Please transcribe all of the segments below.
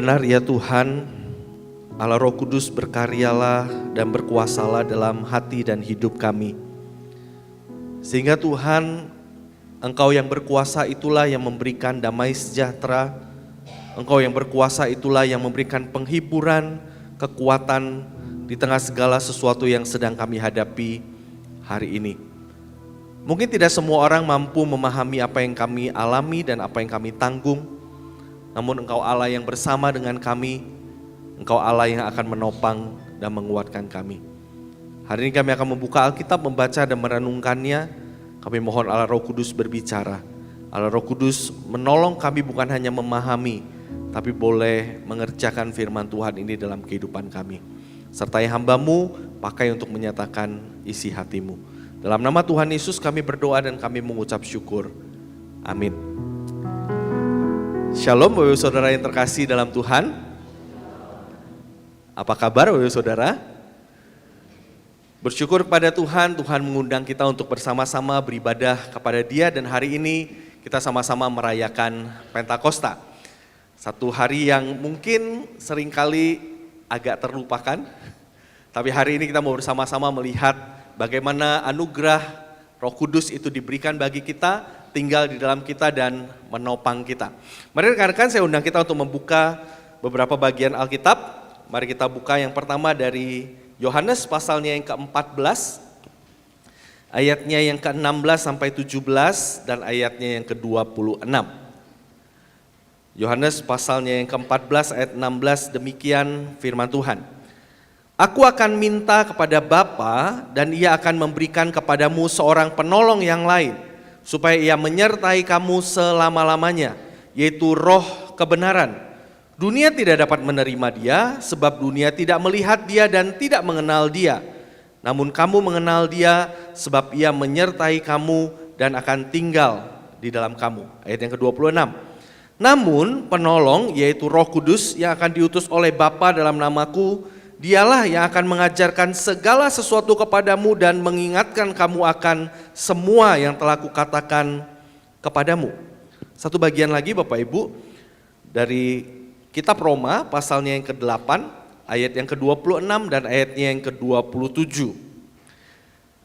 benar ya Tuhan, Allah Roh Kudus berkaryalah dan berkuasalah dalam hati dan hidup kami. Sehingga Tuhan, Engkau yang berkuasa itulah yang memberikan damai sejahtera. Engkau yang berkuasa itulah yang memberikan penghiburan, kekuatan di tengah segala sesuatu yang sedang kami hadapi hari ini. Mungkin tidak semua orang mampu memahami apa yang kami alami dan apa yang kami tanggung. Namun Engkau Allah yang bersama dengan kami, Engkau Allah yang akan menopang dan menguatkan kami. Hari ini kami akan membuka Alkitab, membaca dan merenungkannya. Kami mohon Allah Roh Kudus berbicara. Allah Roh Kudus menolong kami bukan hanya memahami, tapi boleh mengerjakan firman Tuhan ini dalam kehidupan kami. Sertai hamba-Mu, pakai untuk menyatakan isi hati-Mu. Dalam nama Tuhan Yesus kami berdoa dan kami mengucap syukur. Amin. Shalom Bapak Ibu Saudara yang terkasih dalam Tuhan. Apa kabar Bapak Ibu Saudara? Bersyukur kepada Tuhan, Tuhan mengundang kita untuk bersama-sama beribadah kepada Dia dan hari ini kita sama-sama merayakan Pentakosta. Satu hari yang mungkin seringkali agak terlupakan, tapi hari ini kita mau bersama-sama melihat bagaimana anugerah Roh Kudus itu diberikan bagi kita, tinggal di dalam kita dan menopang kita. Mari rekan-rekan saya undang kita untuk membuka beberapa bagian Alkitab. Mari kita buka yang pertama dari Yohanes pasalnya yang ke-14, ayatnya yang ke-16 sampai 17 dan ayatnya yang ke-26. Yohanes pasalnya yang ke-14 ayat 16, demikian firman Tuhan. Aku akan minta kepada Bapa dan Ia akan memberikan kepadamu seorang penolong yang lain, supaya Ia menyertai kamu selama-lamanya, yaitu Roh kebenaran. Dunia tidak dapat menerima Dia, sebab dunia tidak melihat Dia dan tidak mengenal Dia. Namun kamu mengenal Dia, sebab Ia menyertai kamu dan akan tinggal di dalam kamu. Ayat yang ke-26. Namun penolong, yaitu Roh Kudus yang akan diutus oleh Bapa dalam namaku, Dialah yang akan mengajarkan segala sesuatu kepadamu dan mengingatkan kamu akan semua yang telah kukatakan kepadamu. Satu bagian lagi Bapak Ibu, dari kitab Roma pasalnya yang ke-8, ayat yang ke-26 dan ayatnya yang ke-27.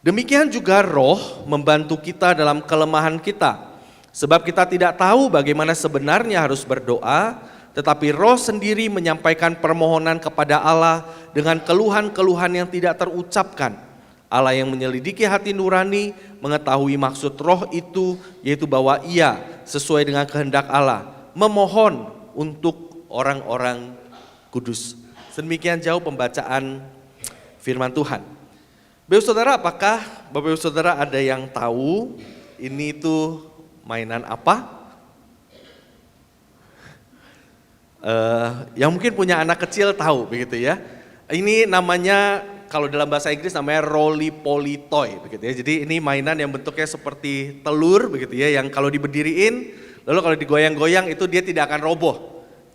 Demikian juga Roh membantu kita dalam kelemahan kita, sebab kita tidak tahu bagaimana sebenarnya harus berdoa, tetapi Roh sendiri menyampaikan permohonan kepada Allah dengan keluhan-keluhan yang tidak terucapkan. Allah yang menyelidiki hati nurani mengetahui maksud Roh itu, yaitu bahwa Ia sesuai dengan kehendak Allah memohon untuk orang-orang kudus. Sedemikian jauh pembacaan firman Tuhan. Bapak Saudara, apakah Bapak Saudara ada yang tahu ini tuh mainan apa? Yang mungkin punya anak kecil tahu begitu ya. Ini namanya, kalau dalam bahasa Inggris namanya roly-poly toy begitu ya. Jadi ini mainan yang bentuknya seperti telur begitu ya, yang kalau diberdiriin lalu kalau digoyang-goyang itu dia tidak akan roboh.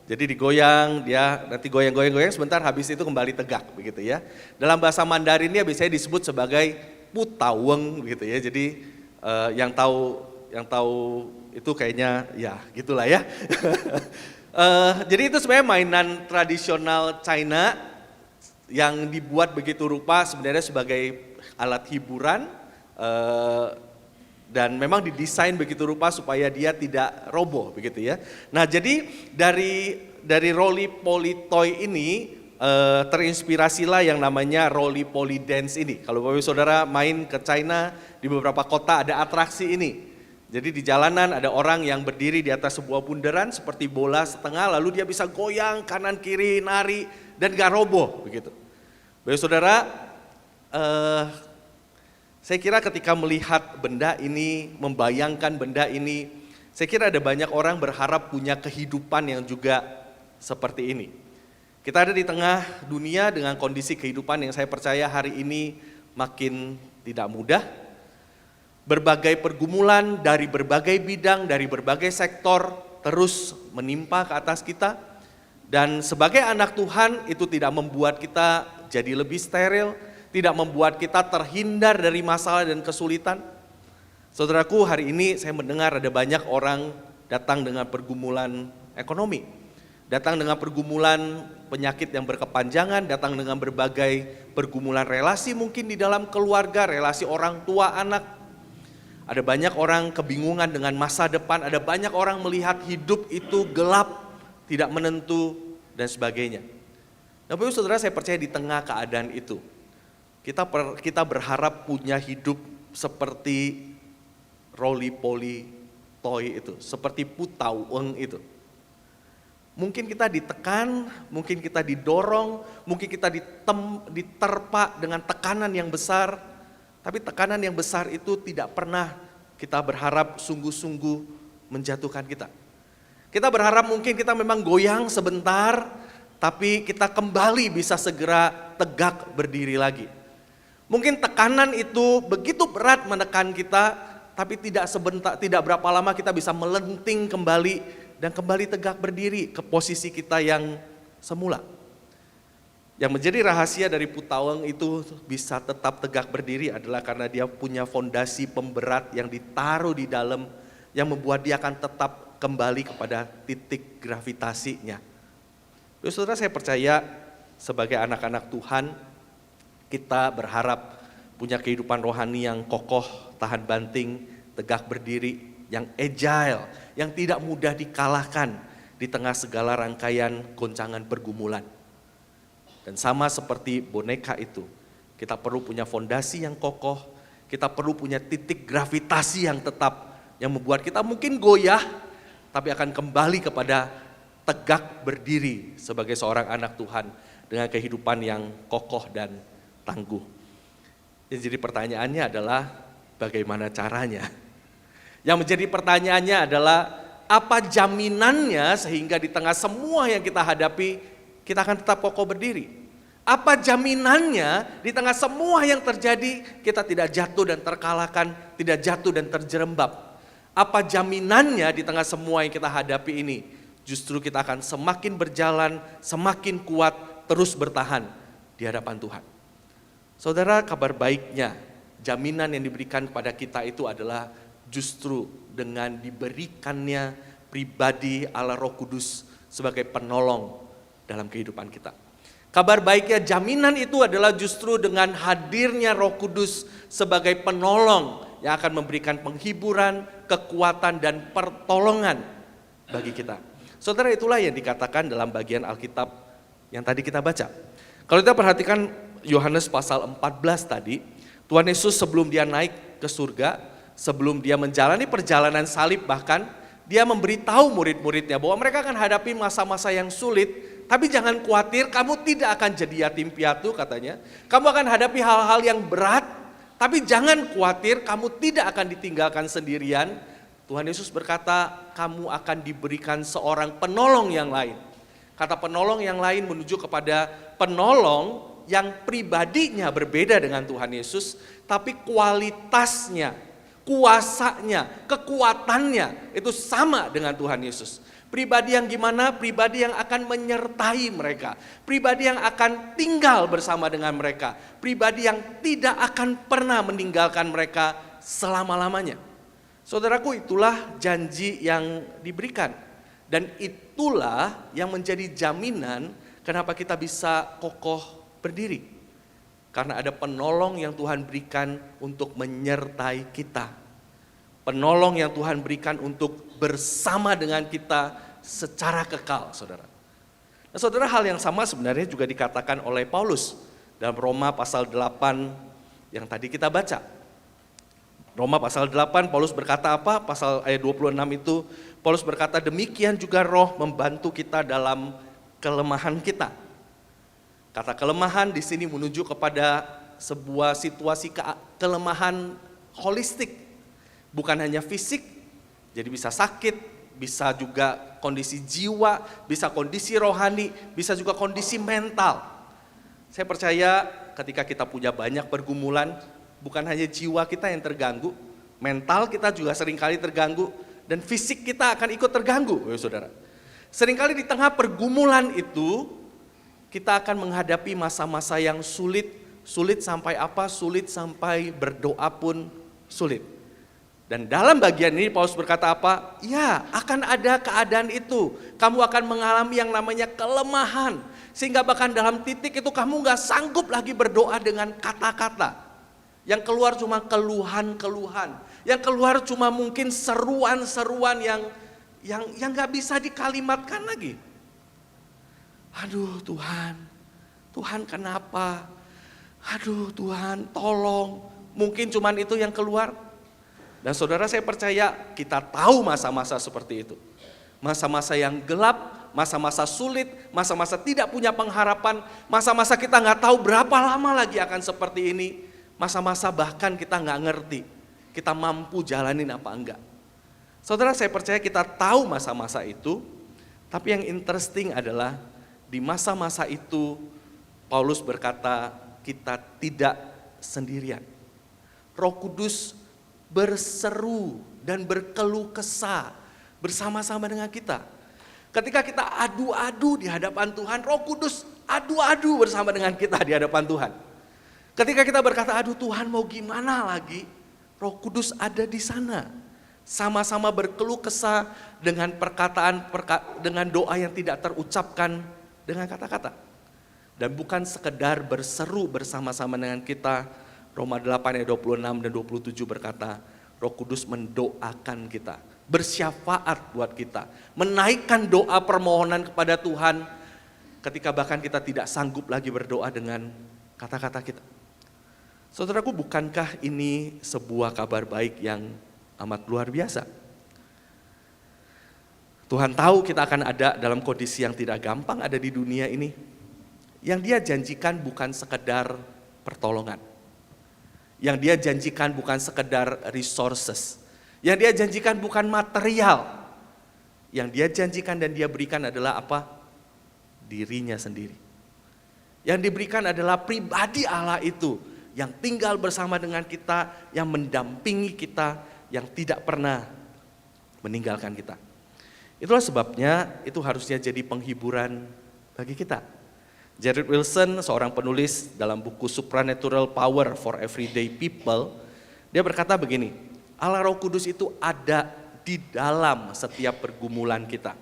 Jadi digoyang, dia nanti goyang-goyang sebentar, habis itu kembali tegak begitu ya. Dalam bahasa Mandarinnya biasanya disebut sebagai putaweng begitu ya. Jadi yang tahu itu kayaknya ya gitulah ya. Jadi itu sebenarnya mainan tradisional China yang dibuat begitu rupa sebenarnya sebagai alat hiburan dan memang didesain begitu rupa supaya dia tidak roboh begitu ya. Nah jadi dari roly-poly toy ini terinspirasilah yang namanya roly-poly dance ini. Kalau Bapak Saudara main ke China, di beberapa kota ada atraksi ini. Jadi di jalanan ada orang yang berdiri di atas sebuah bundaran seperti bola setengah, lalu dia bisa goyang kanan kiri, nari dan gak roboh begitu. Bapak Saudara, saya kira ketika melihat benda ini, membayangkan benda ini, saya kira ada banyak orang berharap punya kehidupan yang juga seperti ini. Kita ada di tengah dunia dengan kondisi kehidupan yang saya percaya hari ini makin tidak mudah. Berbagai pergumulan dari berbagai bidang, dari berbagai sektor terus menimpa ke atas kita. Dan sebagai anak Tuhan itu tidak membuat kita jadi lebih steril, tidak membuat kita terhindar dari masalah dan kesulitan. Saudaraku, hari ini saya mendengar ada banyak orang datang dengan pergumulan ekonomi. Datang dengan pergumulan penyakit yang berkepanjangan, datang dengan berbagai pergumulan relasi mungkin di dalam keluarga, relasi orang tua anak. Ada banyak orang kebingungan dengan masa depan, ada banyak orang melihat hidup itu gelap, tidak menentu dan sebagainya. Nah, Bapak Ibu Saudara, saya percaya di tengah keadaan itu, kita berharap punya hidup seperti roly-poly toy itu, seperti putaueng itu. Mungkin kita ditekan, mungkin kita didorong, mungkin kita diterpa dengan tekanan yang besar, tapi tekanan yang besar itu tidak pernah kita berharap sungguh-sungguh menjatuhkan kita. Kita berharap mungkin kita memang goyang sebentar, tapi kita kembali bisa segera tegak berdiri lagi. Mungkin tekanan itu begitu berat menekan kita, tapi tidak berapa lama kita bisa melenting kembali dan kembali tegak berdiri ke posisi kita yang semula. Yang menjadi rahasia dari putaueng itu bisa tetap tegak berdiri adalah karena dia punya fondasi pemberat yang ditaruh di dalam, yang membuat dia akan tetap kembali kepada titik gravitasinya. Saudara, saya percaya sebagai anak-anak Tuhan, kita berharap punya kehidupan rohani yang kokoh, tahan banting, tegak berdiri, yang agile, yang tidak mudah dikalahkan di tengah segala rangkaian goncangan pergumulan. Dan sama seperti boneka itu, kita perlu punya fondasi yang kokoh, kita perlu punya titik gravitasi yang tetap, yang membuat kita mungkin goyah, tapi akan kembali kepada tegak berdiri sebagai seorang anak Tuhan dengan kehidupan yang kokoh dan tangguh. Yang jadi pertanyaannya adalah bagaimana caranya? Yang menjadi pertanyaannya adalah apa jaminannya sehingga di tengah semua yang kita hadapi kita akan tetap kokoh berdiri? Apa jaminannya di tengah semua yang terjadi kita tidak jatuh dan terkalahkan, tidak jatuh dan terjerembab? Apa jaminannya di tengah semua yang kita hadapi ini? Justru kita akan semakin berjalan, semakin kuat, terus bertahan di hadapan Tuhan. Saudara, kabar baiknya, jaminan yang diberikan kepada kita itu adalah justru dengan diberikannya pribadi Allah Roh Kudus sebagai penolong dalam kehidupan kita. Kabar baiknya, jaminan itu adalah justru dengan hadirnya Roh Kudus sebagai penolong yang akan memberikan penghiburan, kekuatan, dan pertolongan bagi kita. Saudara, itulah yang dikatakan dalam bagian Alkitab yang tadi kita baca. Kalau kita perhatikan Yohanes pasal 14 tadi, Tuhan Yesus sebelum dia naik ke surga, sebelum dia menjalani perjalanan salib bahkan, dia memberitahu murid-muridnya bahwa mereka akan hadapi masa-masa yang sulit, tapi jangan khawatir, kamu tidak akan jadi yatim piatu katanya. Kamu akan hadapi hal-hal yang berat, tapi jangan khawatir, kamu tidak akan ditinggalkan sendirian. Tuhan Yesus berkata, kamu akan diberikan seorang penolong yang lain. Kata penolong yang lain menuju kepada penolong yang pribadinya berbeda dengan Tuhan Yesus, tapi kualitasnya, kuasanya, kekuatannya itu sama dengan Tuhan Yesus. Pribadi yang gimana? Pribadi yang akan menyertai mereka, pribadi yang akan tinggal bersama dengan mereka, pribadi yang tidak akan pernah meninggalkan mereka selama-lamanya. Saudaraku, itulah janji yang diberikan, dan itulah yang menjadi jaminan kenapa kita bisa kokoh berdiri. Karena ada penolong yang Tuhan berikan untuk menyertai kita. Penolong yang Tuhan berikan untuk bersama dengan kita secara kekal, saudara. Nah, saudara, hal yang sama sebenarnya juga dikatakan oleh Paulus dalam Roma pasal 8 yang tadi kita baca. Roma pasal 8, Paulus berkata apa? Pasal ayat 26 itu, Paulus berkata, demikian juga Roh membantu kita dalam kelemahan kita. Kata kelemahan di sini menuju kepada sebuah situasi kelemahan holistik. Bukan hanya fisik, jadi bisa sakit, bisa juga kondisi jiwa, bisa kondisi rohani, bisa juga kondisi mental. Saya percaya ketika kita punya banyak pergumulan, bukan hanya jiwa kita yang terganggu, mental kita juga seringkali terganggu, dan fisik kita akan ikut terganggu, saudara. Seringkali di tengah pergumulan itu, kita akan menghadapi masa-masa yang sulit, sulit sampai apa? Sulit sampai berdoa pun sulit. Dan dalam bagian ini Paulus berkata apa? Ya, akan ada keadaan itu. Kamu akan mengalami yang namanya kelemahan. Sehingga bahkan dalam titik itu kamu gak sanggup lagi berdoa dengan kata-kata. Yang keluar cuma keluhan-keluhan. Yang keluar cuma mungkin seruan-seruan yang gak bisa dikalimatkan lagi. Aduh Tuhan, Tuhan kenapa? Aduh Tuhan tolong. Mungkin cuma itu yang keluar. Dan saudara, saya percaya kita tahu masa-masa seperti itu. Masa-masa yang gelap, masa-masa sulit, masa-masa tidak punya pengharapan, masa-masa kita nggak tahu berapa lama lagi akan seperti ini. Masa-masa bahkan kita nggak ngerti, kita mampu jalanin apa enggak. Saudara, saya percaya kita tahu masa-masa itu, tapi yang interesting adalah di masa-masa itu Paulus berkata kita tidak sendirian. Roh Kudus berseru dan berkeluh kesah bersama-sama dengan kita. Ketika kita adu-adu di hadapan Tuhan, Roh Kudus adu-adu bersama dengan kita di hadapan Tuhan. Ketika kita berkata, aduh Tuhan mau gimana lagi, Roh Kudus ada di sana. Sama-sama berkeluh kesah dengan dengan doa yang tidak terucapkan dengan kata-kata. Dan bukan sekedar berseru bersama-sama dengan kita. Roma 8 ayat 26 dan 27 berkata, Roh Kudus mendoakan kita, bersyafaat buat kita, menaikkan doa permohonan kepada Tuhan ketika bahkan kita tidak sanggup lagi berdoa dengan kata-kata kita. Saudaraku, bukankah ini sebuah kabar baik yang amat luar biasa? Tuhan tahu kita akan ada dalam kondisi yang tidak gampang ada di dunia ini. Yang Dia janjikan bukan sekedar pertolongan. Yang Dia janjikan bukan sekedar resources. Yang Dia janjikan bukan material. Yang Dia janjikan dan Dia berikan adalah apa? Dirinya sendiri. Yang diberikan adalah pribadi Allah itu, yang tinggal bersama dengan kita, yang mendampingi kita, yang tidak pernah meninggalkan kita. Itulah sebabnya itu harusnya jadi penghiburan bagi kita. Jared Wilson, seorang penulis dalam buku Supernatural Power for Everyday People, dia berkata begini, Allah Roh Kudus itu ada di dalam setiap pergumulan kita.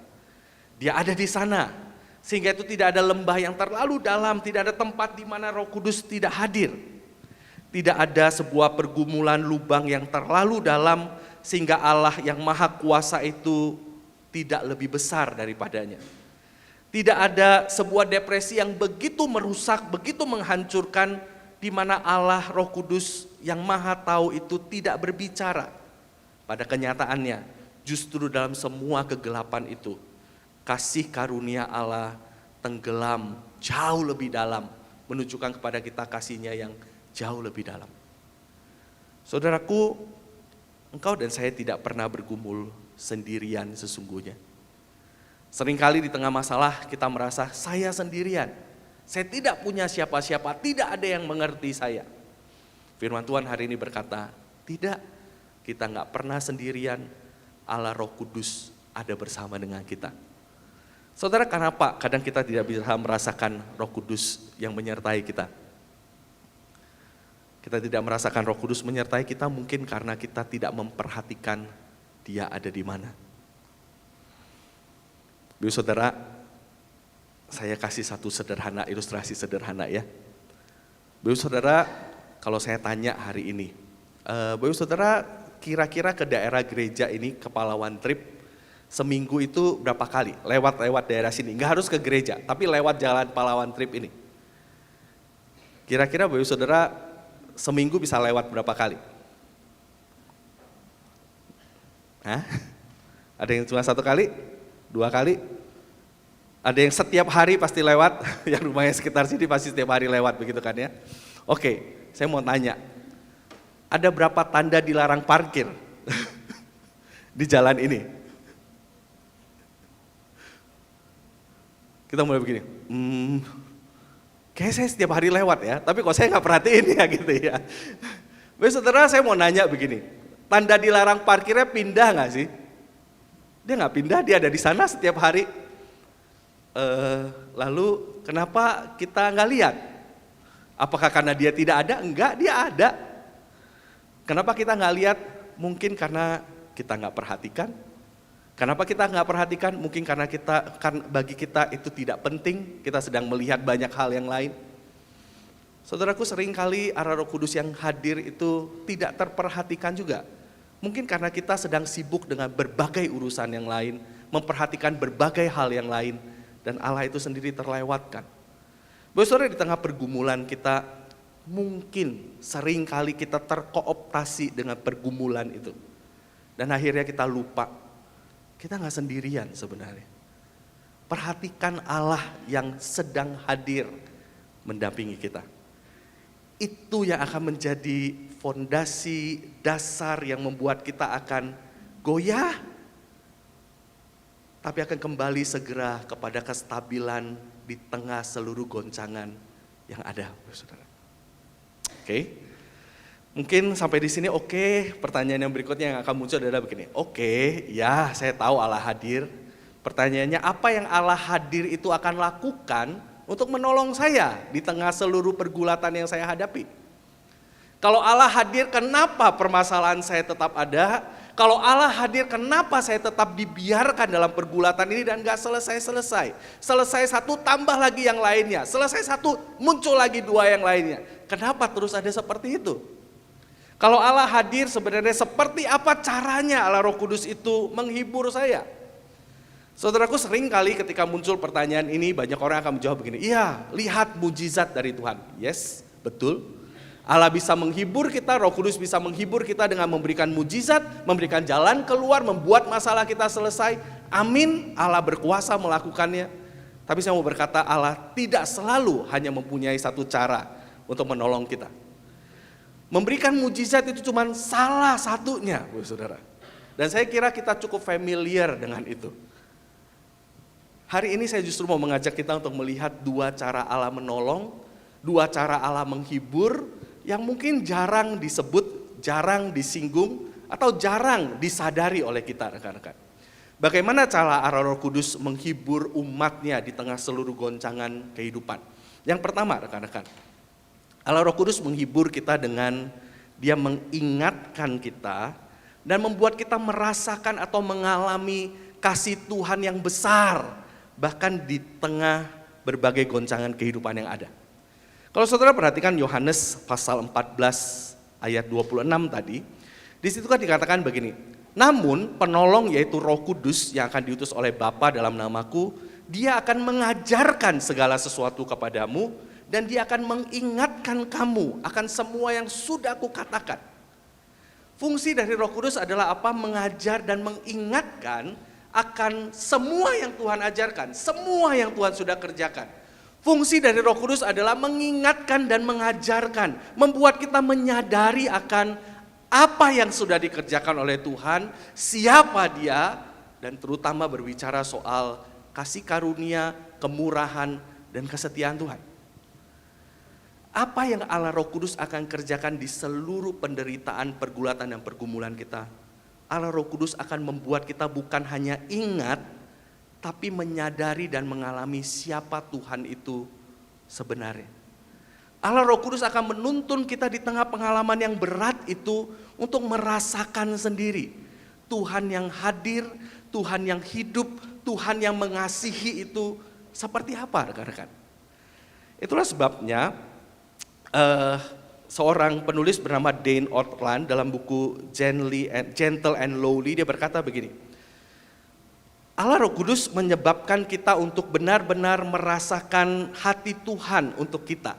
Dia ada di sana, sehingga itu tidak ada lembah yang terlalu dalam, tidak ada tempat di mana Roh Kudus tidak hadir. Tidak ada sebuah pergumulan lubang yang terlalu dalam, sehingga Allah yang maha kuasa itu tidak lebih besar daripadanya. Tidak ada sebuah depresi yang begitu merusak, begitu menghancurkan, di mana Allah Roh Kudus yang maha tahu itu tidak berbicara. Pada kenyataannya, justru dalam semua kegelapan itu, kasih karunia Allah tenggelam jauh lebih dalam, menunjukkan kepada kita kasih-Nya yang jauh lebih dalam. Saudaraku, engkau dan saya tidak pernah bergumul sendirian sesungguhnya. Seringkali di tengah masalah kita merasa saya sendirian. Saya tidak punya siapa-siapa, tidak ada yang mengerti saya. Firman Tuhan hari ini berkata, tidak, kita nggak pernah sendirian. Allah Roh Kudus ada bersama dengan kita. Saudara, kenapa kadang kita tidak bisa merasakan Roh Kudus yang menyertai kita? Kita tidak merasakan Roh Kudus menyertai kita mungkin karena kita tidak memperhatikan Dia ada di mana. Ibu saudara, saya kasih satu ilustrasi sederhana ya. Ibu saudara, kalau saya tanya hari ini, Ibu saudara kira-kira ke daerah gereja ini, ke Palawan Trip, seminggu itu berapa kali? Lewat daerah sini, nggak harus ke gereja, tapi lewat jalan Palawan Trip ini. Kira-kira Ibu saudara seminggu bisa lewat berapa kali? Hah? Ada yang cuma 1 kali? 2 kali? Ada yang setiap hari pasti lewat, yang rumahnya sekitar sini pasti setiap hari lewat begitu kan ya. Oke, saya mau tanya, ada berapa tanda dilarang parkir di jalan ini? Kita mulai begini, kayaknya saya setiap hari lewat ya, tapi kok saya nggak perhatiin ya gitu ya. Baik saudara, saya mau nanya begini, tanda dilarang parkirnya pindah nggak sih? Dia nggak pindah, dia ada di sana setiap hari. Lalu kenapa kita nggak lihat? Apakah karena dia tidak ada? Enggak, dia ada. Kenapa kita nggak lihat? mungkin karena kita nggak perhatikan. Kenapa kita nggak perhatikan? Mungkin karena bagi kita itu tidak penting, kita sedang melihat banyak hal yang lain. Saudaraku, seringkali arah Roh Kudus yang hadir itu tidak terperhatikan juga. Mungkin karena kita sedang sibuk dengan berbagai urusan yang lain, memperhatikan berbagai hal yang lain, dan Allah itu sendiri terlewatkan. Saudara, di tengah pergumulan kita, mungkin seringkali kita terkooptasi dengan pergumulan itu. Dan akhirnya kita lupa, kita gak sendirian sebenarnya. Perhatikan Allah yang sedang hadir mendampingi kita. Itu yang akan menjadi fondasi dasar yang membuat kita akan goyah, tapi akan kembali segera kepada kestabilan di tengah seluruh goncangan yang ada, saudara. Oke, mungkin sampai di sini oke. Pertanyaan yang berikutnya yang akan muncul adalah begini. Oke, ya saya tahu Allah hadir. Pertanyaannya, apa yang Allah hadir itu akan lakukan untuk menolong saya di tengah seluruh pergulatan yang saya hadapi? Kalau Allah hadir, kenapa permasalahan saya tetap ada? Kalau Allah hadir, kenapa saya tetap dibiarkan dalam pergulatan ini dan gak selesai-selesai? Selesai satu, tambah lagi yang lainnya. Selesai satu, muncul lagi dua yang lainnya. Kenapa terus ada seperti itu? Kalau Allah hadir, sebenarnya seperti apa caranya Allah Roh Kudus itu menghibur saya? Saudaraku, sering kali ketika muncul pertanyaan ini, banyak orang akan menjawab begini, iya, lihat mujizat dari Tuhan. Yes, betul. Allah bisa menghibur kita, Roh Kudus bisa menghibur kita dengan memberikan mujizat, memberikan jalan keluar, membuat masalah kita selesai. Amin, Allah berkuasa melakukannya. Tapi saya mau berkata, Allah tidak selalu hanya mempunyai satu cara untuk menolong kita. Memberikan mujizat itu cuma salah satunya, saudara. Dan saya kira kita cukup familiar dengan itu. Hari ini saya justru mau mengajak kita untuk melihat dua cara Allah menolong, dua cara Allah menghibur, yang mungkin jarang disebut, jarang disinggung, atau jarang disadari oleh kita, rekan-rekan. Bagaimana cara Allah Roh Kudus menghibur umatnya di tengah seluruh goncangan kehidupan? Yang pertama, rekan-rekan, Allah Roh Kudus menghibur kita dengan Dia mengingatkan kita dan membuat kita merasakan atau mengalami kasih Tuhan yang besar, bahkan di tengah berbagai goncangan kehidupan yang ada. Kalau saudara perhatikan Yohanes pasal 14 ayat 26 tadi, di situ kan dikatakan begini, namun penolong yaitu Roh Kudus yang akan diutus oleh Bapa dalam namaku, Dia akan mengajarkan segala sesuatu kepadamu dan Dia akan mengingatkan kamu akan semua yang sudah Aku katakan. Fungsi dari Roh Kudus adalah apa? Mengajar dan mengingatkan akan semua yang Tuhan ajarkan, semua yang Tuhan sudah kerjakan. Fungsi dari Roh Kudus adalah mengingatkan dan mengajarkan, membuat kita menyadari akan apa yang sudah dikerjakan oleh Tuhan, siapa Dia, dan terutama berbicara soal kasih karunia, kemurahan, dan kesetiaan Tuhan. Apa yang Allah Roh Kudus akan kerjakan di seluruh penderitaan, pergulatan, dan pergumulan kita? Allah Roh Kudus akan membuat kita bukan hanya ingat, tapi menyadari dan mengalami siapa Tuhan itu sebenarnya. Allah Roh Kudus akan menuntun kita di tengah pengalaman yang berat itu untuk merasakan sendiri Tuhan yang hadir, Tuhan yang hidup, Tuhan yang mengasihi itu seperti apa, rekan-rekan. Itulah sebabnya seorang penulis bernama Dane Ortland dalam buku Gentle and Lowly, dia berkata begini, Allah Roh Kudus menyebabkan kita untuk benar-benar merasakan hati Tuhan untuk kita.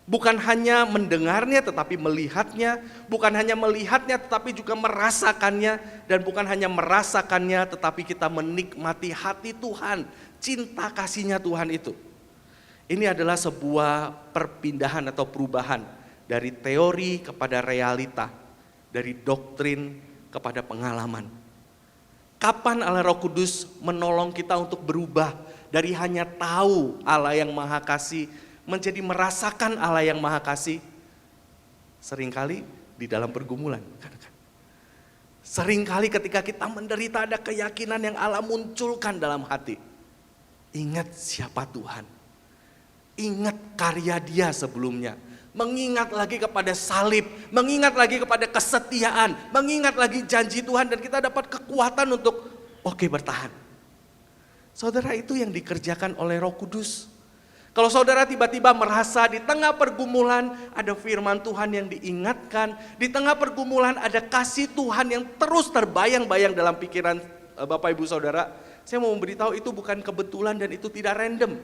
Bukan hanya mendengarnya tetapi melihatnya, bukan hanya melihatnya tetapi juga merasakannya, dan bukan hanya merasakannya tetapi kita menikmati hati Tuhan, cinta kasihnya Tuhan itu. Ini adalah sebuah perpindahan atau perubahan dari teori kepada realita, dari doktrin kepada pengalaman. Kapan Allah Roh Kudus menolong kita untuk berubah dari hanya tahu Allah yang Maha Kasih menjadi merasakan Allah yang Maha Kasih? Seringkali di dalam pergumulan. Seringkali ketika kita menderita ada keyakinan yang Allah munculkan dalam hati. Ingat siapa Tuhan. Ingat karya Dia sebelumnya. mengingat lagi kepada salib, mengingat lagi kepada kesetiaan, mengingat lagi janji Tuhan, dan kita dapat kekuatan untuk bertahan. Saudara, itu yang dikerjakan oleh Roh Kudus. Kalau saudara tiba-tiba merasa di tengah pergumulan ada firman Tuhan yang diingatkan, di tengah pergumulan ada kasih Tuhan yang terus terbayang-bayang dalam pikiran Bapak Ibu Saudara, saya mau memberitahu itu bukan kebetulan dan itu tidak random.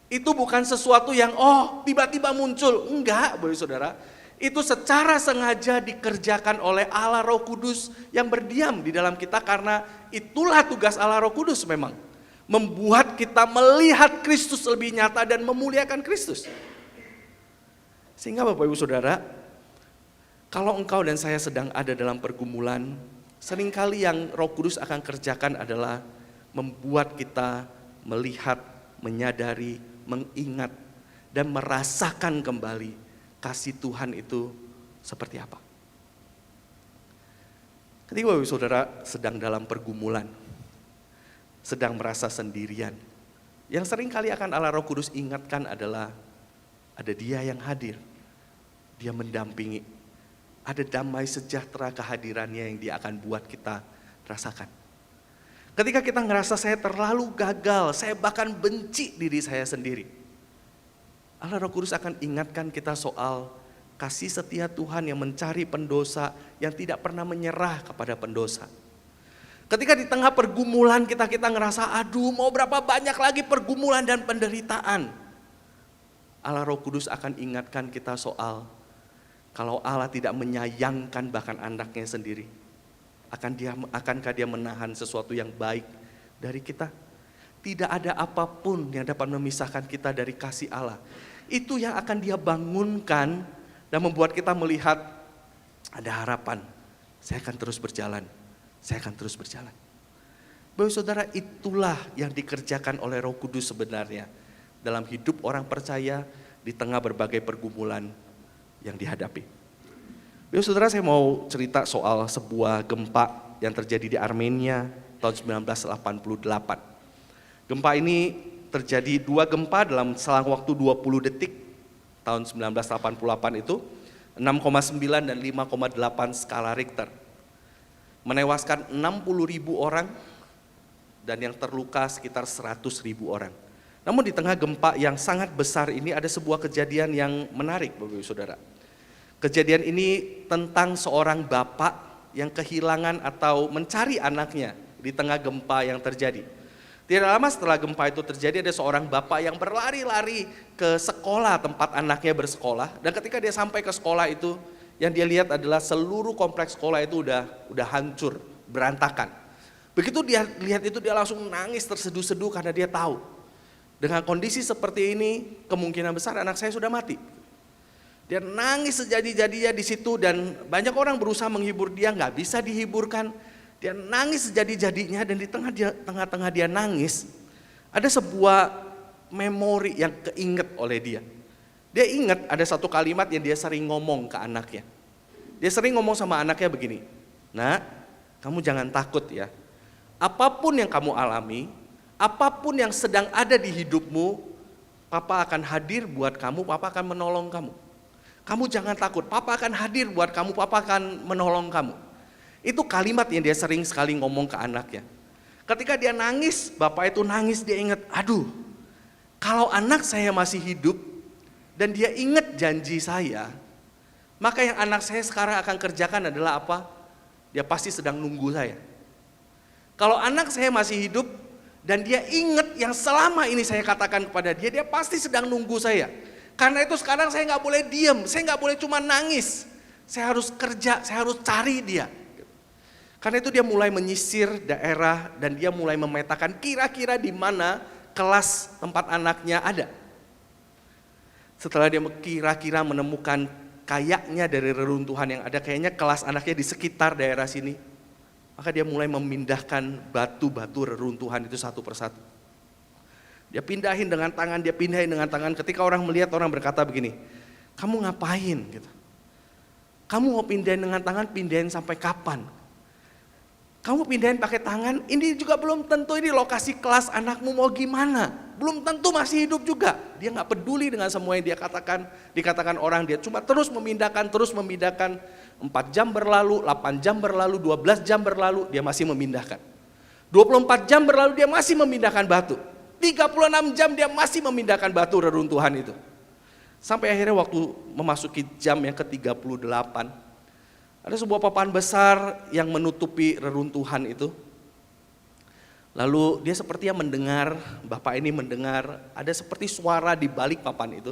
Itu bukan sesuatu yang tiba-tiba muncul, enggak Bapak Ibu Saudara. Itu secara sengaja dikerjakan oleh Allah Roh Kudus yang berdiam di dalam kita, karena itulah tugas Allah Roh Kudus memang. Membuat kita melihat Kristus lebih nyata dan memuliakan Kristus. Sehingga Bapak Ibu Saudara, kalau engkau dan saya sedang ada dalam pergumulan, seringkali yang Roh Kudus akan kerjakan adalah membuat kita melihat, menyadari, mengingat, dan merasakan kembali kasih Tuhan itu seperti apa. Ketika Bapak Ibu Saudara sedang dalam pergumulan, sedang merasa sendirian, yang sering kali akan Allah Roh Kudus ingatkan adalah ada Dia yang hadir, Dia mendampingi, ada damai sejahtera kehadirannya yang Dia akan buat kita rasakan. Ketika kita ngerasa saya terlalu gagal, saya bahkan benci diri saya sendiri, Allah Roh Kudus akan ingatkan kita soal kasih setia Tuhan yang mencari pendosa, yang tidak pernah menyerah kepada pendosa. Ketika di tengah pergumulan kita ngerasa, mau berapa banyak lagi pergumulan dan penderitaan, Allah Roh Kudus akan ingatkan kita soal kalau Allah tidak menyayangkan bahkan anaknya sendiri, akankah Dia menahan sesuatu yang baik dari kita? Tidak ada apapun yang dapat memisahkan kita dari kasih Allah. Itu yang akan Dia bangunkan dan membuat kita melihat ada harapan. Saya akan terus berjalan. Saya akan terus berjalan. Bapak Saudara, itulah yang dikerjakan oleh Roh Kudus sebenarnya dalam hidup orang percaya di tengah berbagai pergumulan yang dihadapi. Bapak Saudara, saya mau cerita soal sebuah gempa yang terjadi di Armenia tahun 1988. Gempa ini terjadi 2 gempa dalam selang waktu 20 detik tahun 1988 itu, 6,9 dan 5,8 skala Richter. Menewaskan 60.000 orang dan yang terluka sekitar 100.000 orang. Namun di tengah gempa yang sangat besar ini ada sebuah kejadian yang menarik Bapak Ibu Saudara. Kejadian ini tentang seorang bapak yang kehilangan atau mencari anaknya di tengah gempa yang terjadi. Tidak lama setelah gempa itu terjadi, ada seorang bapak yang berlari-lari ke sekolah tempat anaknya bersekolah, dan ketika dia sampai ke sekolah itu, yang dia lihat adalah seluruh kompleks sekolah itu udah hancur, berantakan. Begitu dia lihat itu, dia langsung nangis terseduh-seduh karena dia tahu dengan kondisi seperti ini kemungkinan besar anak saya sudah mati. Dia nangis sejadi-jadinya di situ dan banyak orang berusaha menghibur dia, nggak bisa dihiburkan. Dia nangis sejadi-jadinya dan di tengah-tengah dia nangis, ada sebuah memori yang keinget oleh dia. Dia ingat ada satu kalimat yang dia sering ngomong ke anaknya. Dia sering ngomong sama anaknya begini, "Nak, kamu jangan takut ya. Apapun yang kamu alami, apapun yang sedang ada di hidupmu, Papa akan hadir buat kamu, Papa akan menolong kamu. Kamu jangan takut, Papa akan hadir buat kamu, Papa akan menolong kamu." Itu kalimat yang dia sering sekali ngomong ke anaknya. Ketika dia nangis, bapak itu nangis, dia ingat, kalau anak saya masih hidup dan dia ingat janji saya, maka yang anak saya sekarang akan kerjakan adalah apa? Dia pasti sedang nunggu saya. Kalau anak saya masih hidup dan dia ingat yang selama ini saya katakan kepada dia, dia pasti sedang nunggu saya. Karena itu sekarang saya nggak boleh diam, saya nggak boleh cuma nangis. Saya harus kerja, saya harus cari dia. Karena itu dia mulai menyisir daerah dan dia mulai memetakan kira-kira di mana kelas tempat anaknya ada. Setelah dia kira-kira menemukan kayaknya dari reruntuhan yang ada, kayaknya kelas anaknya di sekitar daerah sini, maka dia mulai memindahkan batu-batu reruntuhan itu satu persatu. Dia pindahin dengan tangan, dia pindahin dengan tangan. Ketika orang melihat, orang berkata begini, "Kamu ngapain?" gitu. "Kamu mau pindahin dengan tangan, pindahin sampai kapan?" Kamu pindahin pakai tangan, ini juga belum tentu ini lokasi kelas anakmu mau gimana. Belum tentu masih hidup juga. Dia nggak peduli dengan semua yang dia dikatakan orang, dia cuma terus memindahkan. 4 jam berlalu, 8 jam berlalu, 12 jam berlalu, dia masih memindahkan. 24 jam berlalu, dia masih memindahkan batu. 36 jam dia masih memindahkan batu reruntuhan itu. Sampai akhirnya waktu memasuki jam yang ke-38, ada sebuah papan besar yang menutupi reruntuhan itu. Lalu dia sepertinya mendengar, bapak ini mendengar ada seperti suara di balik papan itu.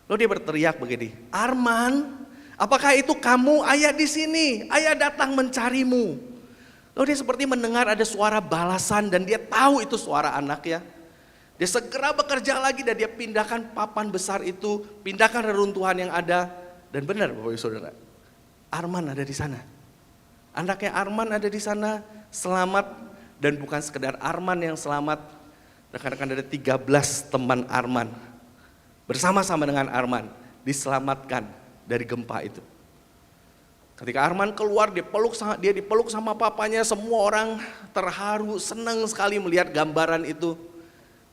Lalu dia berteriak begini, "Arman, apakah itu kamu? Ayah di sini, ayah datang mencarimu." Lalu dia seperti mendengar ada suara balasan dan dia tahu itu suara anaknya. Dia segera bekerja lagi dan dia pindahkan papan besar itu, pindahkan reruntuhan yang ada. Dan benar Bapak Ibu Saudara, Arman ada di sana. Anaknya Arman ada di sana, selamat. Dan bukan sekedar Arman yang selamat, rekan-rekan ada 13 teman Arman. Bersama-sama dengan Arman, diselamatkan dari gempa itu. Ketika Arman keluar, dia dipeluk sama papanya, semua orang terharu, senang sekali melihat gambaran itu.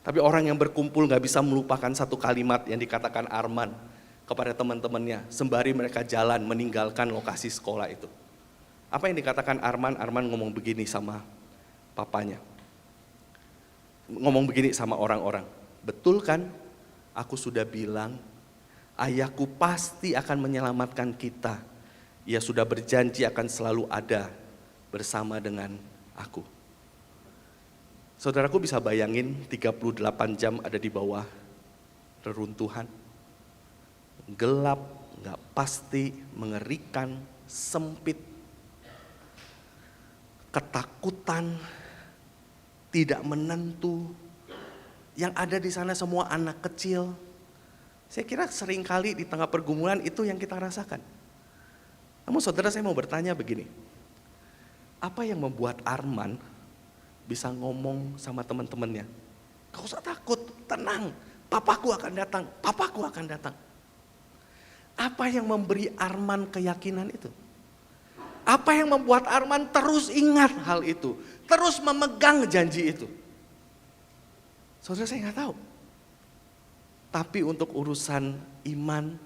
Tapi orang yang berkumpul gak bisa melupakan satu kalimat yang dikatakan Arman kepada teman-temannya sembari mereka jalan meninggalkan lokasi sekolah itu. Apa yang dikatakan Arman? Arman ngomong begini sama papanya. Ngomong begini sama orang-orang. "Betul kan? Aku sudah bilang ayahku pasti akan menyelamatkan kita. Ia sudah berjanji akan selalu ada bersama dengan aku." Saudaraku bisa bayangin 38 jam ada di bawah reruntuhan. Gelap, gak pasti, mengerikan, sempit, ketakutan, tidak menentu. Yang ada di sana semua anak kecil. Saya kira seringkali di tengah pergumulan itu yang kita rasakan. Namun saudara, saya mau bertanya begini. Apa yang membuat Arman bisa ngomong sama teman-temannya? "Gak usah takut, tenang, papaku akan datang, papaku akan datang." Apa yang memberi Arman keyakinan itu? Apa yang membuat Arman terus ingat hal itu, terus memegang janji itu? Saudara, saya gak tahu. Tapi untuk urusan iman,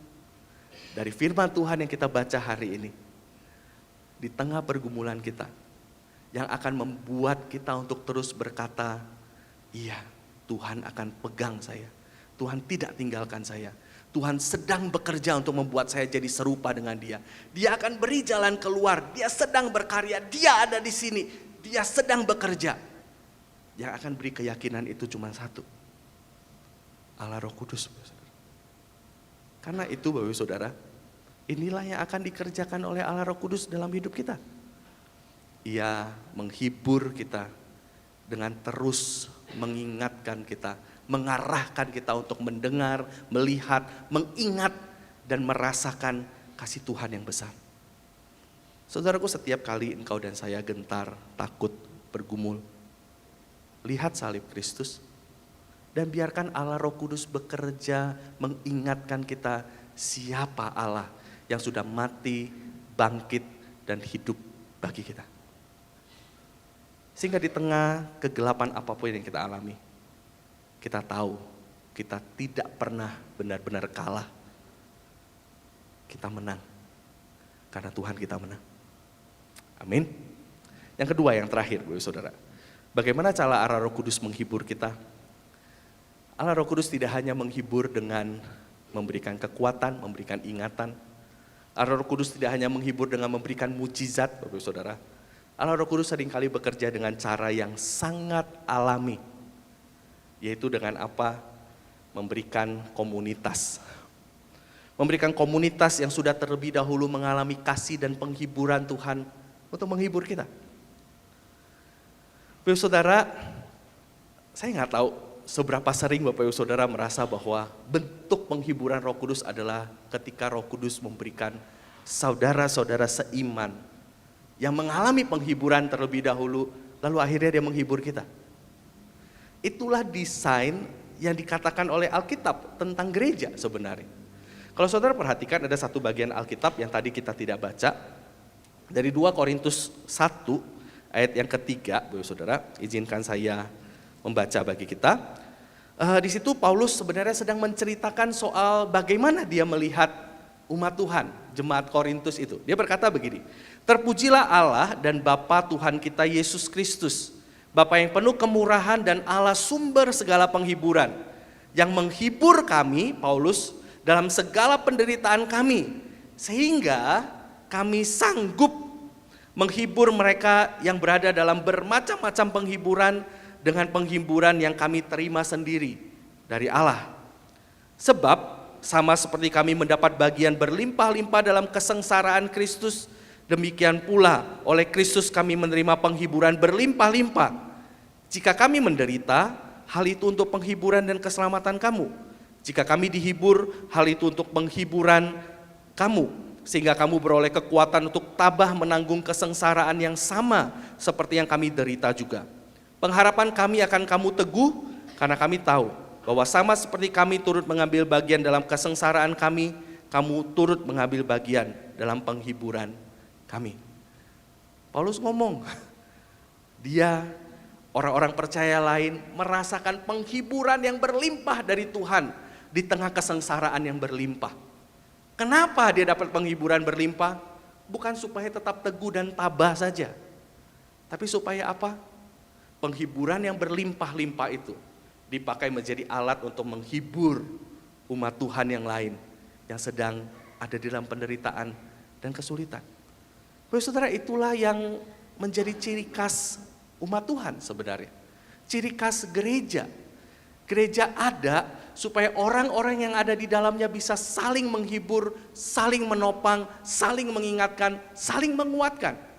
dari firman Tuhan yang kita baca hari ini, di tengah pergumulan kita, yang akan membuat kita untuk terus berkata, "Iya, Tuhan akan pegang saya. Tuhan tidak tinggalkan saya. Tuhan sedang bekerja untuk membuat saya jadi serupa dengan Dia. Dia akan beri jalan keluar. Dia sedang berkarya. Dia ada di sini. Dia sedang bekerja." Yang akan beri keyakinan itu cuma satu. Allah Roh Kudus. Karena itu Bapak Ibu Saudara, inilah yang akan dikerjakan oleh Allah Roh Kudus dalam hidup kita. Ia menghibur kita dengan terus mengingatkan kita, mengarahkan kita untuk mendengar, melihat, mengingat, dan merasakan kasih Tuhan yang besar. Saudaraku, setiap kali engkau dan saya gentar, takut, bergumul, lihat salib Kristus dan biarkan Allah Roh Kudus bekerja mengingatkan kita siapa Allah yang sudah mati, bangkit, dan hidup bagi kita. Sehingga di tengah kegelapan apapun yang kita alami, kita tahu kita tidak pernah benar-benar kalah. Kita menang, karena Tuhan kita menang. Amin. Yang kedua, yang terakhir Bapak Saudara, bagaimana cara Allah Roh Kudus menghibur kita? Allah Roh Kudus tidak hanya menghibur dengan memberikan kekuatan, memberikan ingatan. Allah Roh Kudus tidak hanya menghibur dengan memberikan mujizat Bapak Saudara. Allah Roh Kudus seringkali bekerja dengan cara yang sangat alami. Yaitu dengan apa? Memberikan komunitas. Memberikan komunitas yang sudah terlebih dahulu mengalami kasih dan penghiburan Tuhan untuk menghibur kita. Bapak Saudara, saya nggak tahu seberapa sering Bapak Ibu Saudara merasa bahwa bentuk penghiburan Roh Kudus adalah ketika Roh Kudus memberikan saudara-saudara seiman yang mengalami penghiburan terlebih dahulu, lalu akhirnya dia menghibur kita. Itulah desain yang dikatakan oleh Alkitab tentang gereja sebenarnya. Kalau saudara perhatikan ada satu bagian Alkitab yang tadi kita tidak baca, dari 2 Korintus 1 ayat yang ketiga, Bapak Saudara, izinkan saya membaca bagi kita. Di situ Paulus sebenarnya sedang menceritakan soal bagaimana dia melihat umat Tuhan, jemaat Korintus itu. Dia berkata begini, terpujilah Allah dan Bapa Tuhan kita Yesus Kristus, Bapa yang penuh kemurahan dan Allah sumber segala penghiburan, yang menghibur kami, Paulus, dalam segala penderitaan kami, sehingga kami sanggup menghibur mereka yang berada dalam bermacam-macam penghiburan dengan penghiburan yang kami terima sendiri dari Allah. Sebab sama seperti kami mendapat bagian berlimpah-limpah dalam kesengsaraan Kristus, demikian pula oleh Kristus kami menerima penghiburan berlimpah-limpah. Jika kami menderita, hal itu untuk penghiburan dan keselamatan kamu. Jika kami dihibur, hal itu untuk penghiburan kamu, sehingga kamu beroleh kekuatan untuk tabah menanggung kesengsaraan yang sama seperti yang kami derita juga. Pengharapan kami akan kamu teguh, karena kami tahu bahwa sama seperti kami turut mengambil bagian dalam kesengsaraan kami, kamu turut mengambil bagian dalam penghiburan kami. Paulus ngomong, dia, orang-orang percaya lain merasakan penghiburan yang berlimpah dari Tuhan di tengah kesengsaraan yang berlimpah. Kenapa dia dapat penghiburan berlimpah? Bukan supaya tetap teguh dan tabah saja, tapi supaya apa? Penghiburan yang berlimpah-limpah itu dipakai menjadi alat untuk menghibur umat Tuhan yang lain yang sedang ada di dalam penderitaan dan kesulitan. Bapak Saudara, itulah yang menjadi ciri khas umat Tuhan sebenarnya. Ciri khas gereja. Gereja ada supaya orang-orang yang ada di dalamnya bisa saling menghibur, saling menopang, saling mengingatkan, saling menguatkan.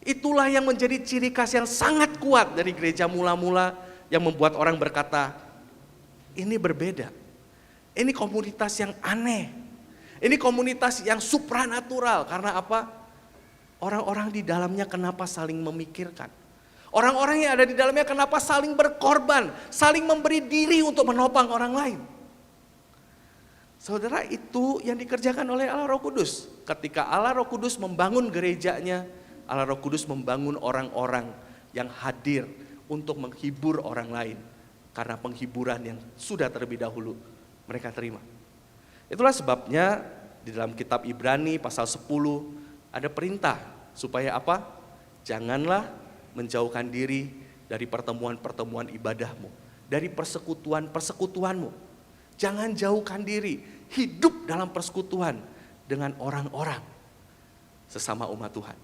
Itulah yang menjadi ciri khas yang sangat kuat dari gereja mula-mula yang membuat orang berkata, ini berbeda. Ini komunitas yang aneh. Ini komunitas yang supranatural. Karena apa? Orang-orang di dalamnya kenapa saling memikirkan? Orang-orang yang ada di dalamnya kenapa saling berkorban, saling memberi diri untuk menopang orang lain? Saudara, itu yang dikerjakan oleh Allah Roh Kudus. Ketika Allah Roh Kudus membangun gerejanya, Allah Roh Kudus membangun orang-orang yang hadir untuk menghibur orang lain. Karena penghiburan yang sudah terlebih dahulu mereka terima. Itulah sebabnya di dalam kitab Ibrani pasal 10 ada perintah supaya apa? Janganlah menjauhkan diri dari pertemuan-pertemuan ibadahmu, dari persekutuan-persekutuanmu. Jangan jauhkan diri, hidup dalam persekutuan dengan orang-orang sesama umat Tuhan.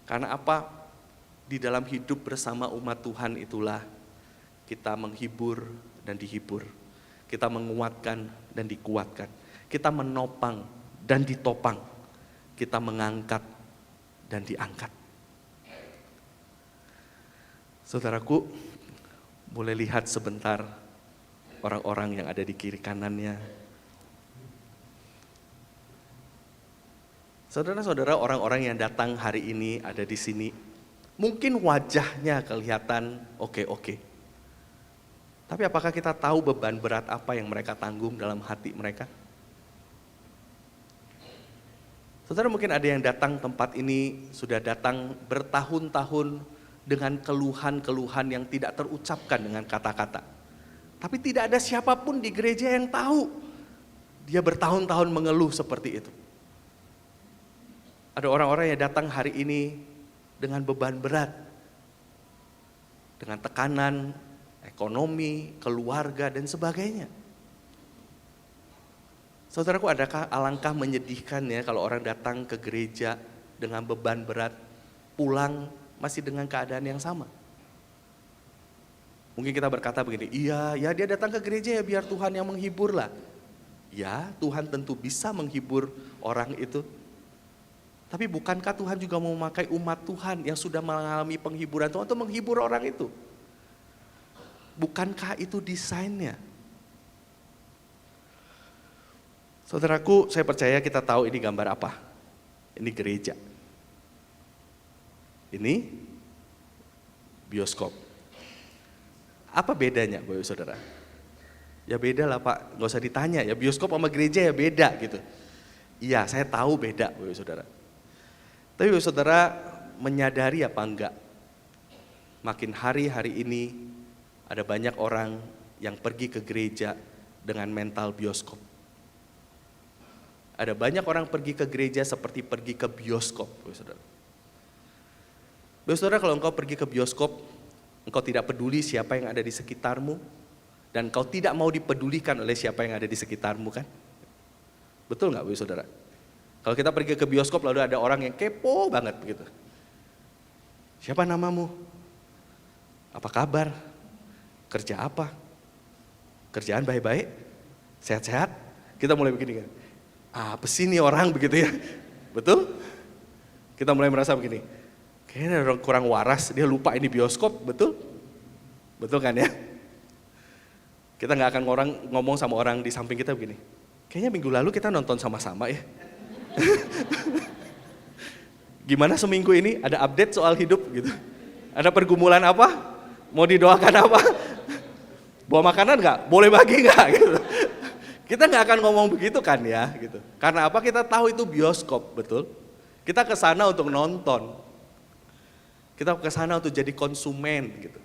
Karena apa? Di dalam hidup bersama umat Tuhan itulah kita menghibur dan dihibur. Kita menguatkan dan dikuatkan. Kita menopang dan ditopang. Kita mengangkat dan diangkat. Saudaraku, boleh lihat sebentar orang-orang yang ada di kiri kanannya. Saudara-saudara, orang-orang yang datang hari ini ada di sini, mungkin wajahnya kelihatan oke-oke. Tapi apakah kita tahu beban berat apa yang mereka tanggung dalam hati mereka? Saudara, mungkin ada yang datang tempat ini, sudah datang bertahun-tahun dengan keluhan-keluhan yang tidak terucapkan dengan kata-kata. Tapi tidak ada siapapun di gereja yang tahu dia bertahun-tahun mengeluh seperti itu. Ada orang-orang yang datang hari ini dengan beban berat, dengan tekanan ekonomi, keluarga, dan sebagainya. Saudaraku, adakah alangkah menyedihkan ya kalau orang datang ke gereja dengan beban berat, pulang masih dengan keadaan yang sama. Mungkin kita berkata begini, iya dia datang ke gereja ya biar Tuhan yang menghibur lah. Ya, Tuhan tentu bisa menghibur orang itu. Tapi bukankah Tuhan juga mau memakai umat Tuhan yang sudah mengalami penghiburan Tuhan untuk menghibur orang itu? Bukankah itu desainnya? Saudaraku, saya percaya kita tahu ini gambar apa. Ini gereja. Ini bioskop. Apa bedanya, Bapak Saudara? Ya beda lah Pak, gak usah ditanya ya, bioskop sama gereja ya beda gitu. Iya, saya tahu beda Bapak Saudara. Tapi Bapak Saudara menyadari apa enggak makin hari ini ada banyak orang yang pergi ke gereja dengan mental bioskop. Ada banyak orang pergi ke gereja seperti pergi ke bioskop, saudara. Saudara, kalau engkau pergi ke bioskop, engkau tidak peduli siapa yang ada di sekitarmu, dan engkau tidak mau dipedulikan oleh siapa yang ada di sekitarmu, kan? Betul nggak, saudara? Kalau kita pergi ke bioskop lalu ada orang yang kepo banget begitu. Siapa namamu? Apa kabar? Kerja apa? Kerjaan baik-baik? Sehat-sehat? Kita mulai begini kan. Apa sih nih orang begitu ya? Betul? Kita mulai merasa begini. Kayaknya orang kurang waras, dia lupa ini bioskop, betul? Betul kan ya? Kita nggak akan ngomong sama orang di samping kita begini. Kayaknya minggu lalu kita nonton sama-sama ya. Gimana seminggu ini? Ada update soal hidup gitu? Ada pergumulan apa? Mau didoakan apa? Bawa makanan nggak? Boleh bagi nggak? Gitu. Kita nggak akan ngomong begitu kan ya, gitu. Karena apa? Kita tahu itu bioskop, betul? Kita ke sana untuk nonton. Kita ke sana untuk jadi konsumen, gitu.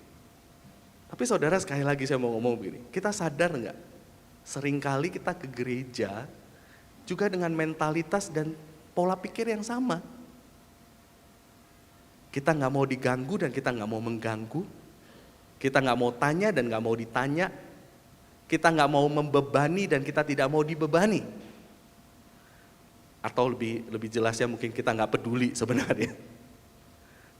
Tapi saudara, sekali lagi saya mau ngomong begini. Kita sadar nggak? Seringkali kita ke gereja juga dengan mentalitas dan pola pikir yang sama. Kita nggak mau diganggu dan kita nggak mau mengganggu. Kita nggak mau tanya dan nggak mau ditanya. Kita nggak mau membebani dan kita tidak mau dibebani. Atau lebih jelasnya mungkin kita nggak peduli sebenarnya.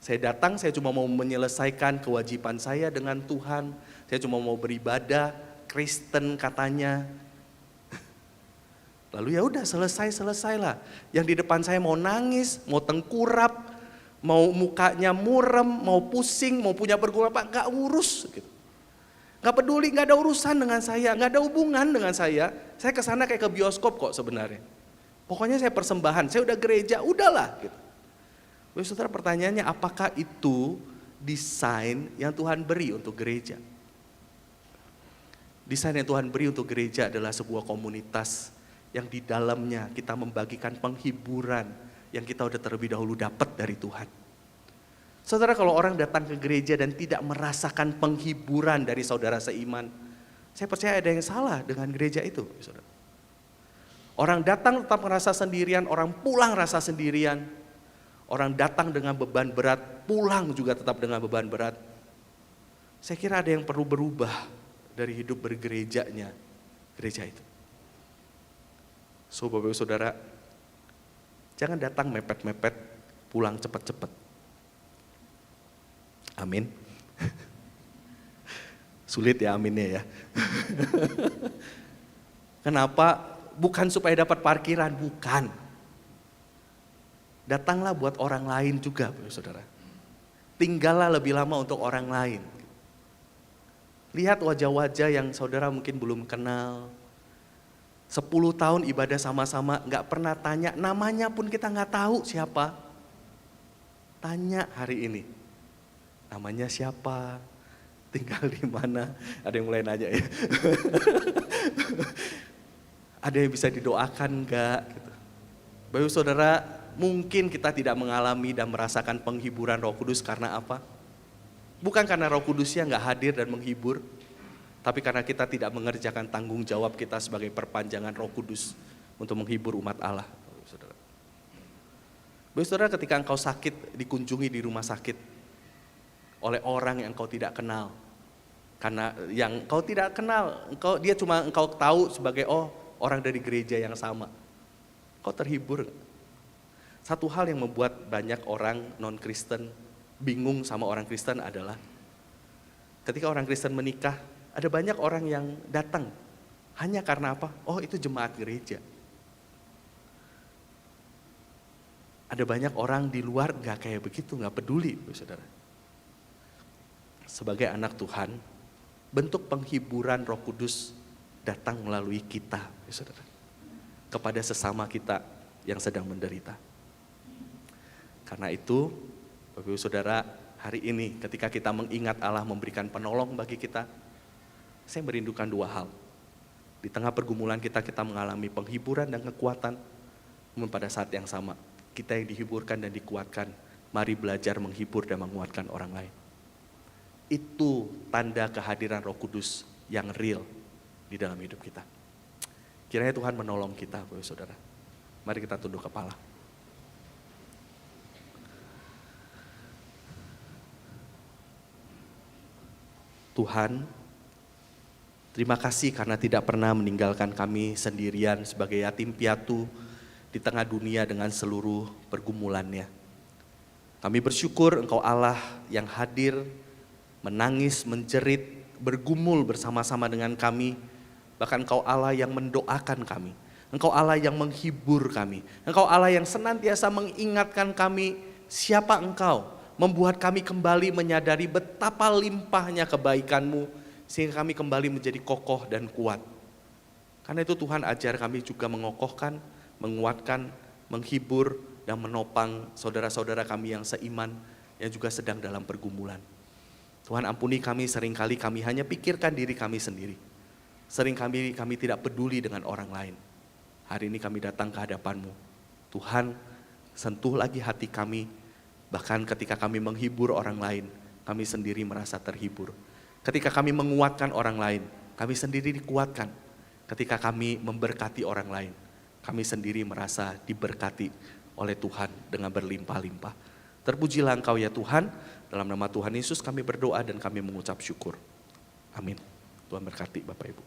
Saya datang, saya cuma mau menyelesaikan kewajiban saya dengan Tuhan. Saya cuma mau beribadah, Kristen katanya. Lalu ya udah selesailah. Yang di depan saya mau nangis, mau tengkurap, mau mukanya murem, mau pusing, mau punya pergumulan apa, nggak urus gitu. Nggak peduli, nggak ada urusan dengan saya, nggak ada hubungan dengan saya. Saya kesana kayak ke bioskop kok sebenarnya. Pokoknya saya persembahan, saya udah gereja, udahlah gitu. Saudara, pertanyaannya apakah itu desain yang Tuhan beri untuk gereja? Desain yang Tuhan beri untuk gereja adalah sebuah komunitas yang di dalamnya kita membagikan penghiburan yang kita udah terlebih dahulu dapat dari Tuhan. Saudara, kalau orang datang ke gereja dan tidak merasakan penghiburan dari saudara seiman, saya percaya ada yang salah dengan gereja itu. Saudara. Orang datang tetap merasa sendirian, orang pulang rasa sendirian. Orang datang dengan beban berat, pulang juga tetap dengan beban berat. Saya kira ada yang perlu berubah dari hidup bergerejanya gereja itu. So, Bapak Ibu Saudara, jangan datang mepet-mepet, pulang cepat-cepat. Amin. Sulit ya aminnya ya. Kenapa? Bukan supaya dapat parkiran, bukan. Datanglah buat orang lain juga, saudara. Tinggallah lebih lama untuk orang lain. Lihat wajah-wajah yang saudara mungkin belum kenal. 10 tahun ibadah sama-sama, gak pernah tanya, namanya pun kita gak tahu siapa. Tanya hari ini. Namanya siapa, tinggal di mana, ada yang mulai nanya ya. Ada yang bisa didoakan enggak? Gitu. Bapak Saudara, mungkin kita tidak mengalami dan merasakan penghiburan Roh Kudus karena apa? Bukan karena Roh Kudusnya enggak hadir dan menghibur, tapi karena kita tidak mengerjakan tanggung jawab kita sebagai perpanjangan Roh Kudus untuk menghibur umat Allah. Bapak Saudara, ketika engkau sakit, dikunjungi di rumah sakit oleh orang yang engkau tidak kenal. Karena yang engkau tidak kenal, dia cuma engkau tahu sebagai orang dari gereja yang sama. Kau terhibur gak? Satu hal yang membuat banyak orang non-Kristen bingung sama orang Kristen adalah ketika orang Kristen menikah, ada banyak orang yang datang hanya karena apa? Oh, itu jemaat gereja. Ada banyak orang di luar gak kayak begitu, gak peduli, saudara. Sebagai anak Tuhan, bentuk penghiburan Roh Kudus datang melalui kita, saudara, kepada sesama kita yang sedang menderita. Karena itu, Bapak Ibu Saudara, hari ini ketika kita mengingat Allah memberikan penolong bagi kita, saya merindukan dua hal. Di tengah pergumulan kita mengalami penghiburan dan kekuatan, namun pada saat yang sama, kita yang dihiburkan dan dikuatkan, mari belajar menghibur dan menguatkan orang lain. Itu tanda kehadiran Roh Kudus yang real di dalam hidup kita. Kiranya Tuhan menolong kita, Bapak Saudara. Mari kita tunduk kepala. Tuhan, terima kasih karena tidak pernah meninggalkan kami sendirian sebagai yatim piatu di tengah dunia dengan seluruh pergumulannya. Kami bersyukur Engkau Allah yang hadir, menangis, menjerit, bergumul bersama-sama dengan kami. Bahkan Engkau Allah yang mendoakan kami. Engkau Allah yang menghibur kami. Engkau Allah yang senantiasa mengingatkan kami siapa Engkau. Membuat kami kembali menyadari betapa limpahnya kebaikan-Mu. Sehingga kami kembali menjadi kokoh dan kuat. Karena itu Tuhan ajar kami juga mengokohkan, menguatkan, menghibur, dan menopang saudara-saudara kami yang seiman, yang juga sedang dalam pergumulan. Tuhan ampuni kami, seringkali kami hanya pikirkan diri kami sendiri. Seringkali kami tidak peduli dengan orang lain. Hari ini kami datang ke hadapan-Mu. Tuhan, sentuh lagi hati kami, bahkan ketika kami menghibur orang lain, kami sendiri merasa terhibur. Ketika kami menguatkan orang lain, kami sendiri dikuatkan. Ketika kami memberkati orang lain, kami sendiri merasa diberkati oleh Tuhan dengan berlimpah-limpah. Terpujilah Engkau ya Tuhan, dalam nama Tuhan Yesus kami berdoa dan kami mengucap syukur. Amin. Tuhan berkati Bapak Ibu.